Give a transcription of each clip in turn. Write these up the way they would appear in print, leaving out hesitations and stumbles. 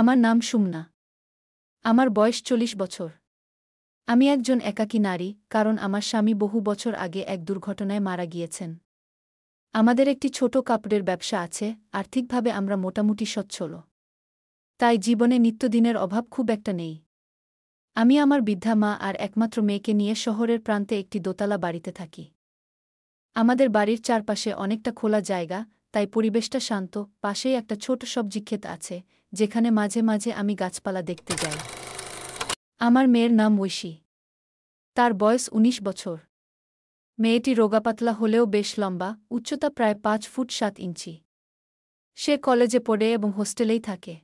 আমার নাম সুমনা। আমার বয়স ৪০ বছর। আমি একজন একাকী নারী, কারণ আমার স্বামী বহু বছর আগে এক দুর্ঘটনায় মারা গিয়েছেন। আমাদের একটি ছোট কাপড়ের ব্যবসা আছে, আর্থিকভাবে আমরা মোটামুটি সচ্ছল। তাই জীবনে নিত্যদিনের অভাব খুব একটা নেই। আমি আমার বৃদ্ধা মা আর একমাত্র মেয়েকে নিয়ে শহরের প্রান্তে একটি দোতলা বাড়িতে থাকি। আমাদের বাড়ির চারপাশে অনেকটা খোলা জায়গা, তাই পরিবেশটা শান্ত। পাশেই একটা ছোট সবজি ক্ষেত আছে, যেখানে মাঝে মাঝে আমি গাছপালা দেখতে যাই। আমার মেয়ের নাম ঐশী। তার বয়স ১৯ বছর। মেয়েটি রোগাপাতলা হলেও বেশ লম্বা, উচ্চতা প্রায় ৫ ফুট ৭ ইঞ্চি। সে কলেজে পড়ে এবং হোস্টেলেই থাকে।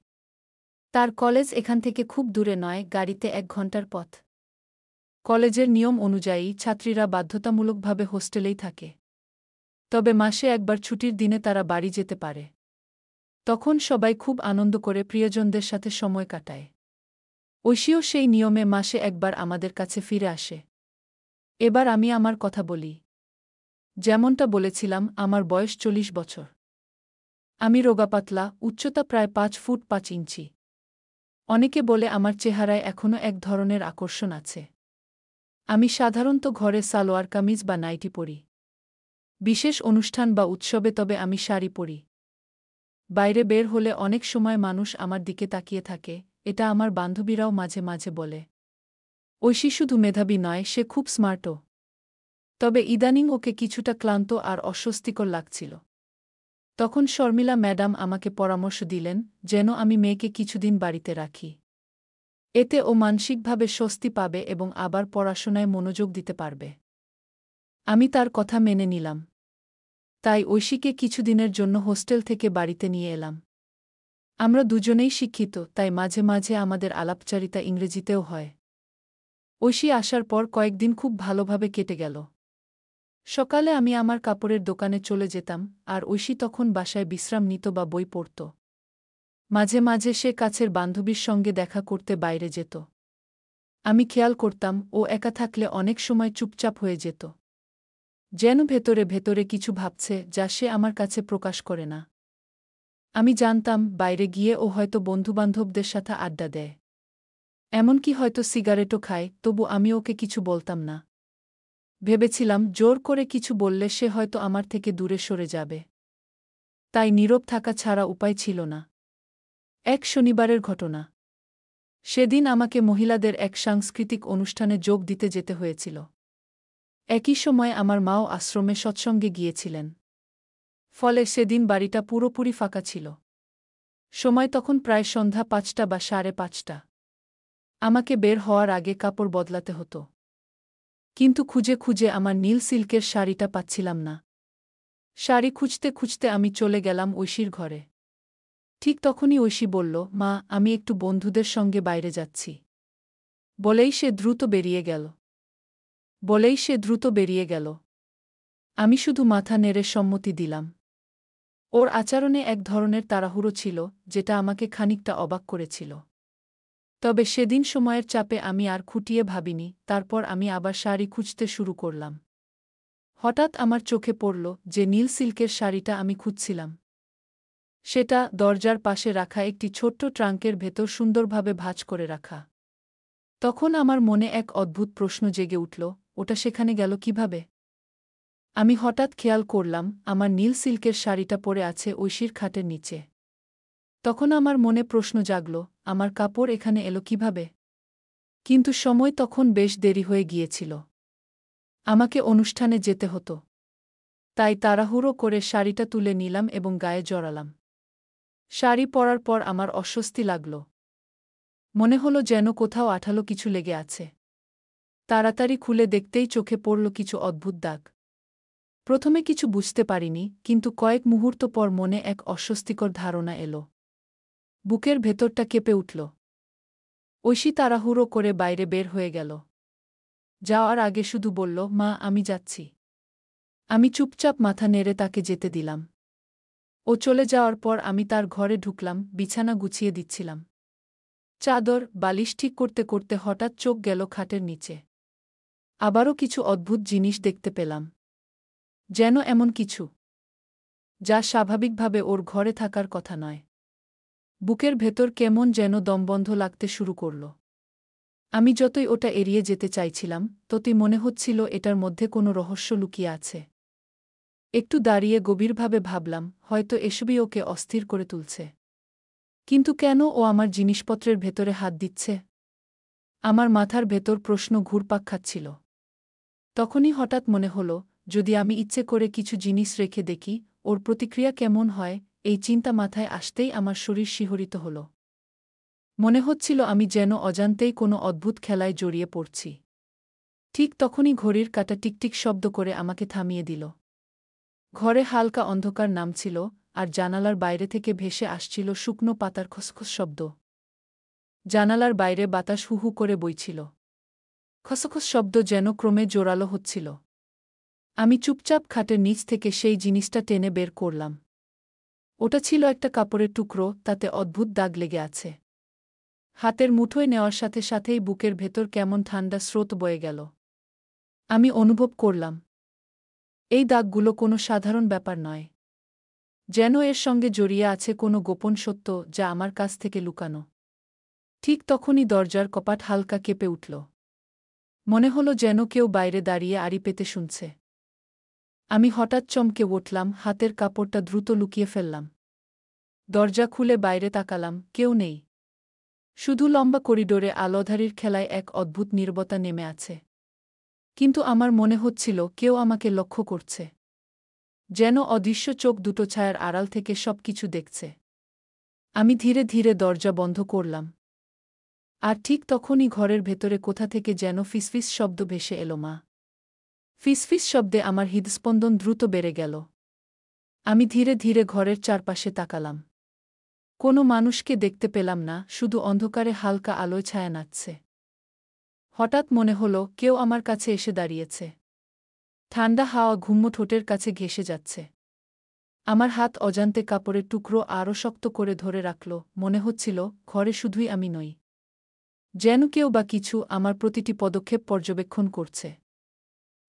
তার কলেজ এখান থেকে খুব দূরে নয়, গাড়িতে ১ ঘণ্টার পথ। কলেজের নিয়ম অনুযায়ী ছাত্রীরা বাধ্যতামূলকভাবে হোস্টেলেই থাকে। তবে মাসে একবার ছুটির দিনে তারা বাড়ি যেতে পারে। তখন সবাই খুব আনন্দ করে প্রিয়জনদের সাথে সময় কাটায়। ঐশীও সেই নিয়মে মাসে একবার আমাদের কাছে ফিরে আসে। এবার আমি আমার কথা বলি। যেমনটা বলেছিলাম, আমার বয়স ৪০ বছর। আমি রোগাপাতলা, উচ্চতা প্রায় ৫ ফুট ৫ ইঞ্চি। অনেকে বলে আমার চেহারায় এখনও এক ধরনের আকর্ষণ আছে। আমি সাধারণত ঘরে সালোয়ার কামিজ বা নাইটি পরি। বিশেষ অনুষ্ঠান বা উৎসবে তবে আমি শাড়ি পরি। বাইরে বের হলে অনেক সময় মানুষ আমার দিকে তাকিয়ে থাকে, এটা আমার বান্ধবীরাও মাঝে মাঝে বলে। ঐশী শুধু মেধাবী নয়, সে খুব স্মার্টও। তবে ইদানিং ওকে কিছুটা ক্লান্ত আর অস্বস্তিকর লাগছিল। তখন শর্মিলা ম্যাডাম আমাকে পরামর্শ দিলেন যেন আমি মেয়েকে কিছুদিন বাড়িতে রাখি। এতে ও মানসিকভাবে স্বস্তি পাবে এবং আবার পড়াশোনায় মনোযোগ দিতে পারবে। আমি তার কথা মেনে নিলাম। তাই ঐশীকে কিছুদিনের জন্য হোস্টেল থেকে বাড়িতে নিয়ে এলাম। আমরা দুজনেই শিক্ষিত, তাই মাঝে মাঝে আমাদের আলাপচারিতা ইংরেজিতেও হয়। ঐশী আসার পর কয়েকদিন খুব ভালোভাবে কেটে গেল। সকালে আমি আমার কাপড়ের দোকানে চলে যেতাম, আর ঐশী তখন বাসায় বিশ্রাম নিত বা বই পড়ত। মাঝে মাঝে সে কাছের বান্ধবীর সঙ্গে দেখা করতে বাইরে যেত। আমি খেয়াল করতাম, ও একা থাকলে অনেক সময় চুপচাপ হয়ে যেত। যেন ভেতরে ভেতরে কিছু ভাবছে, যা সে আমার কাছে প্রকাশ করে না। আমি জানতাম, বাইরে গিয়ে ও হয়তো বন্ধুবান্ধবদের সাথে আড্ডা দেয়। এমনকি হয়তো সিগারেটও খায়, তবু আমি ওকে কিছু বলতাম না। ভেবেছিলাম, জোর করে কিছু বললে সে হয়তো আমার থেকে দূরে সরে যাবে। তাই নীরব থাকা ছাড়া উপায় ছিল না। এক শনিবারের ঘটনা। সেদিন আমাকে মহিলাদের এক সাংস্কৃতিক অনুষ্ঠানে যোগ দিতে যেতে হয়েছিল। একই সময় আমার মাও আশ্রমে সৎসঙ্গে গিয়েছিলেন। ফলে সেদিন বাড়িটা পুরোপুরি ফাঁকা ছিল। সময় তখন প্রায় সন্ধ্যা ৫টা বা ৫:৩০। আমাকে বের হওয়ার আগে কাপড় বদলাতে হতো। কিন্তু খুঁজে খুঁজে আমার নীল সিল্কের শাড়িটা পাচ্ছিলাম না। শাড়ি খুঁজতে খুঁজতে আমি চলে গেলাম ঐশীর ঘরে। ঠিক তখনই ঐশী বলল, মা, আমি একটু বন্ধুদের সঙ্গে বাইরে যাচ্ছি। বলেই সে দ্রুত বেরিয়ে গেল। আমি শুধু মাথা নেড়ে সম্মতি দিলাম। ওর আচরণে এক ধরনের তাড়াহুড়ো ছিল, যেটা আমাকে খানিকটা অবাক করেছিল। তবে সেদিন সময়ের চাপে আমি আর খুঁটিয়ে ভাবিনি। তারপর আমি আবার শাড়ি খুঁজতে শুরু করলাম। হঠাৎ আমার চোখে পড়ল যে নীল সিল্কের শাড়িটা আমি খুঁজছিলাম, সেটা দরজার পাশে রাখা একটি ছোট্ট ট্রাঙ্কের ভেতর সুন্দরভাবে ভাঁজ করে রাখা। তখন আমার মনে এক অদ্ভুত প্রশ্ন জেগে উঠল, ওটা সেখানে গেল কিভাবে? আমি হঠাৎ খেয়াল করলাম, আমার নীল সিল্কের শাড়িটা পরে আছে ঐশীর খাটের নিচে। তখন আমার মনে প্রশ্ন জাগল, আমার কাপড় এখানে এলো কিভাবে? কিন্তু সময় তখন বেশ দেরি হয়ে গিয়েছিল। আমাকে অনুষ্ঠানে যেতে হতো। তাই তাড়াহুড়ো করে শাড়িটা তুলে নিলাম এবং গায়ে জড়ালাম। শাড়ি পরার পর আমার অস্বস্তি লাগল। মনে হলো যেন কোথাও আঠালো কিছু লেগে আছে। তাড়াতাড়ি খুলে দেখতেই চোখে পড়ল কিছু অদ্ভুত দাগ। প্রথমে কিছু বুঝতে পারিনি, কিন্তু কয়েক মুহূর্ত পর মনে এক অস্বস্তিকর ধারণা এলো। বুকের ভেতরটা কেঁপে উঠল। ঐশী তাড়াহুড়ো করে বাইরে বের হয়ে গেল। যাওয়ার আগে শুধু বলল, মা, আমি যাচ্ছি। আমি চুপচাপ মাথা নেড়ে তাকে যেতে দিলাম। ও চলে যাওয়ার পর আমি তার ঘরে ঢুকলাম, বিছানা গুছিয়ে দিচ্ছিলাম। চাদর, বালিশ ঠিক করতে করতে হঠাৎ চোখ গেল খাটের নিচে। আবারও কিছু অদ্ভুত জিনিস দেখতে পেলাম। যেন এমন কিছু, যা স্বাভাবিকভাবে ওর ঘরে থাকার কথা নয়। বুকের ভেতর কেমন যেন দমবন্ধ লাগতে শুরু করল। আমি যতই ওটা এড়িয়ে যেতে চাইছিলাম, ততই মনে হচ্ছিল এটার মধ্যে কোনো রহস্য লুকিয়ে আছে। একটু দাঁড়িয়ে গভীরভাবে ভাবলাম, হয়তো এসবই ওকে অস্থির করে তুলছে। কিন্তু কেন ও আমার জিনিসপত্রের ভেতরে হাত দিচ্ছে? আমার মাথার ভেতর প্রশ্ন ঘুরপাক খাচ্ছিল। তখনই হঠাৎ মনে হলো, যদি আমি ইচ্ছে করে কিছু জিনিস রেখে দেখি, ওর প্রতিক্রিয়া কেমন হয়। এই চিন্তা মাথায় আসতেই আমার শরীর শিহরিত হল। মনে হচ্ছিল আমি যেন অজান্তেই কোনো অদ্ভুত খেলায় জড়িয়ে পড়ছি। ঠিক তখনই ঘড়ির কাঁটা টিকটিক শব্দ করে আমাকে থামিয়ে দিল। ঘরে হালকা অন্ধকার নামছিল, আর জানালার বাইরে থেকে ভেসে আসছিল শুকনো পাতার খসখস শব্দ। জানালার বাইরে বাতাস হু হু করে বইছিল। খসখস শব্দ যেন ক্রমে জোরালো হচ্ছিল। আমি চুপচাপ খাটের নিচ থেকে সেই জিনিসটা টেনে বের করলাম। ওটা ছিল একটা কাপড়ের টুকরো, তাতে অদ্ভুত দাগ লেগে আছে। হাতের মুঠোয় নেওয়ার সাথে সাথেই বুকের ভেতর কেমন ঠান্ডা স্রোত বয়ে গেল। আমি অনুভব করলাম, এই দাগগুলো কোনো সাধারণ ব্যাপার নয়। যেন এর সঙ্গে জড়িয়ে আছে কোনো গোপন সত্য, যা আমার কাছ থেকে লুকানো। ঠিক তখনই দরজার কপাট হালকা কেঁপে উঠল। মনে হলো যেন কেউ বাইরে দাঁড়িয়ে আড়ি পেতে শুনছে। আমি হঠাৎ চমকে উঠলাম, হাতের কাপড়টা দ্রুত লুকিয়ে ফেললাম। দরজা খুলে বাইরে তাকালাম, কেউ নেই। শুধু লম্বা করিডোরে আলোধারীর খেলায় এক অদ্ভুত নীরবতা নেমে আছে। কিন্তু আমার মনে হচ্ছিল কেউ আমাকে লক্ষ্য করছে। যেন অদৃশ্য চোখ দুটো ছায়ার আড়াল থেকে সবকিছু দেখছে। আমি ধীরে ধীরে দরজা বন্ধ করলাম। আর ঠিক তখনই ঘরের ভেতরে কোথা থেকে যেন ফিসফিস শব্দ ভেসে এলো। মা! ফিসফিস শব্দে আমার হৃদস্পন্দন দ্রুত বেড়ে গেল। আমি ধীরে ধীরে ঘরের চারপাশে তাকালাম। কোনো মানুষকে দেখতে পেলাম না, শুধু অন্ধকারে হালকা আলোয় ছায়া নাচছে। হঠাৎ মনে হলো কেউ আমার কাছে এসে দাঁড়িয়েছে। ঠান্ডা হাওয়া ঘুম্ম ঠোঁটের কাছে ঘেঁষে যাচ্ছে। আমার হাত অজান্তে কাপড়ের টুকরো আরও শক্ত করে ধরে রাখল। মনে হচ্ছিল ঘরে শুধুই আমি নই, যেন কেউ বা কিছু আমার প্রতিটি পদক্ষেপ পর্যবেক্ষণ করছে।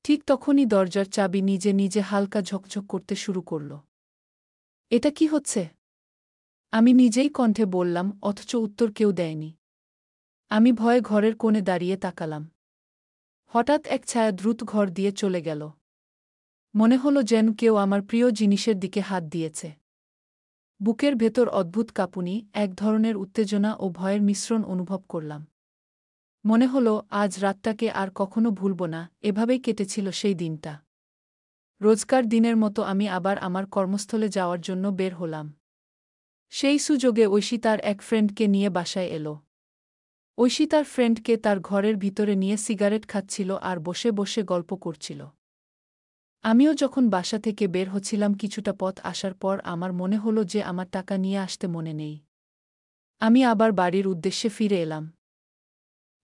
ঠিক তখনই দরজার চাবি নিজে নিজে হালকা ঝকঝক করতে শুরু করল। এটা কি হচ্ছে? আমি নিজেই কণ্ঠে বললাম, অথচ উত্তর কেউ দেয়নি। আমি ভয়ে ঘরের কোণে দাঁড়িয়ে তাকালাম। হঠাৎ এক ছায়া দ্রুত ঘর দিয়ে চলে গেল। মনে হলো যেন কেউ আমার প্রিয় জিনিসের দিকে হাত দিয়েছে। বুকের ভেতর অদ্ভুত কাঁপুনি, এক ধরনের উত্তেজনা ও ভয়ের মিশ্রণ অনুভব করলাম। মনে হলো আজ রাতটাকে আর কখনো ভুলব না। এভাবেই কেটেছিল সেই দিনটা। রোজকার দিনের মতো আমি আবার আমার কর্মস্থলে যাওয়ার জন্য বের হলাম। সেই সুযোগে ঐশী তার এক ফ্রেন্ডকে নিয়ে বাসায় এলো। ঐশী তার ফ্রেন্ডকে তার ঘরের ভিতরে নিয়ে সিগারেট খাচ্ছিল আর বসে বসে গল্প করছিল। আমিও যখন বাসা থেকে বের হচ্ছিলাম, কিছুটা পথ আসার পর আমার মনে হলো যে আমার টাকা নিয়ে আসতে মনে নেই। আমি আবার বাড়ির উদ্দেশ্যে ফিরে এলাম।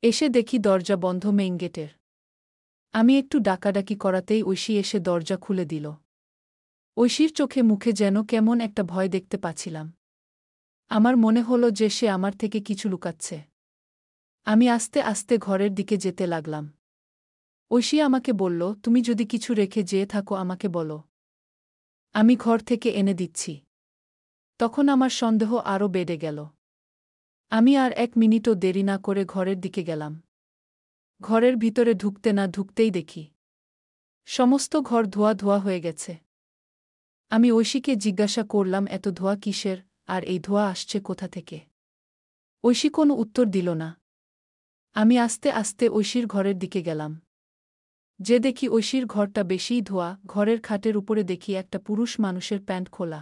এসে দেখি দরজা বন্ধ মেইন গেটের। আমি একটু ডাকাডাকি করাতেই ঐশী এসে দরজা খুলে দিল। ঐশীর চোখে মুখে যেন কেমন একটা ভয় দেখতে পাচ্ছিলাম। আমার মনে হলো যে সে আমার থেকে কিছু লুকাচ্ছে। আমি আস্তে আস্তে ঘরের দিকে যেতে লাগলাম। ঐশী আমাকে বলল, তুমি যদি কিছু রেখে যেয়ে থাকো আমাকে বলো, আমি ঘর থেকে এনে দিচ্ছি। তখন আমার সন্দেহ আরও বেড়ে গেল। আমি আর 1 মিনিটও দেরি না করে ঘরের দিকে গেলাম। ঘরের ভিতরে ঢুকতে না ঢুকতেই দেখি সমস্ত ঘর ধোয়া ধোয়া হয়ে গেছে। আমি ঐশীকে জিজ্ঞাসা করলাম, এত ধোয়া কিসের, আর এই ধোয়া আসছে কোথা থেকে? ঐশী কোনো উত্তর দিল না। আমি আস্তে আস্তে ঐশীর ঘরের দিকে গেলাম। যে দেখি ঐশীর ঘরটা বেশিই ধোয়া। ঘরের খাটের উপরে দেখি একটা পুরুষ মানুষের প্যান্ট খোলা।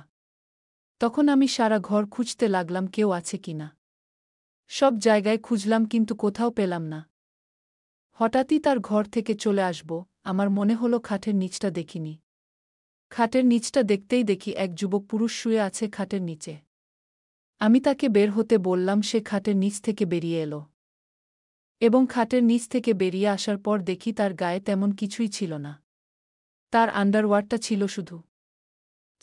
তখন আমি সারা ঘর খুঁজতে লাগলাম কেউ আছে কিনা। সব জায়গায় খুঁজলাম কিন্তু কোথাও পেলাম না। হঠাৎই তার ঘর থেকে চলে আসব, আমার মনে হলো খাটের নিচটা দেখিনি। খাটের নিচটা দেখতেই দেখি এক যুবক পুরুষ শুয়ে আছে খাটের নিচে। আমি তাকে বের হতে বললাম, সে খাটের নিচ থেকে বেরিয়ে এলো। এবং খাটের নিচ থেকে বেরিয়ে আসার পর দেখি তার গায়ে তেমন কিছুই ছিল না। তার আন্ডারওয়্যারটা ছিল শুধু।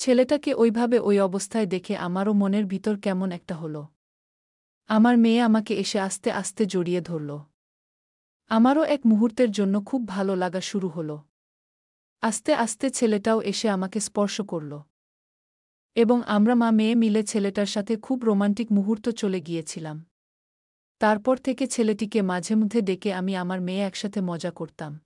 ছেলেটাকে ওইভাবে ওই অবস্থায় দেখে আমারও মনের ভিতর কেমন একটা হলো। আমার মেয়ে আমাকে এসে আস্তে আস্তে জড়িয়ে ধরল। আমারও এক মুহূর্তের জন্য খুব ভালো লাগা শুরু হলো। আস্তে আস্তে ছেলেটাও এসে আমাকে স্পর্শ করল। এবং আমরা মা মেয়ে মিলে ছেলেটার সাথে খুব রোমান্টিক মুহূর্ত চলে গিয়েছিলাম। তারপর থেকে ছেলেটিকে মাঝেমধ্যে ডেকে আমি আমার মেয়ে একসাথে মজা করতাম।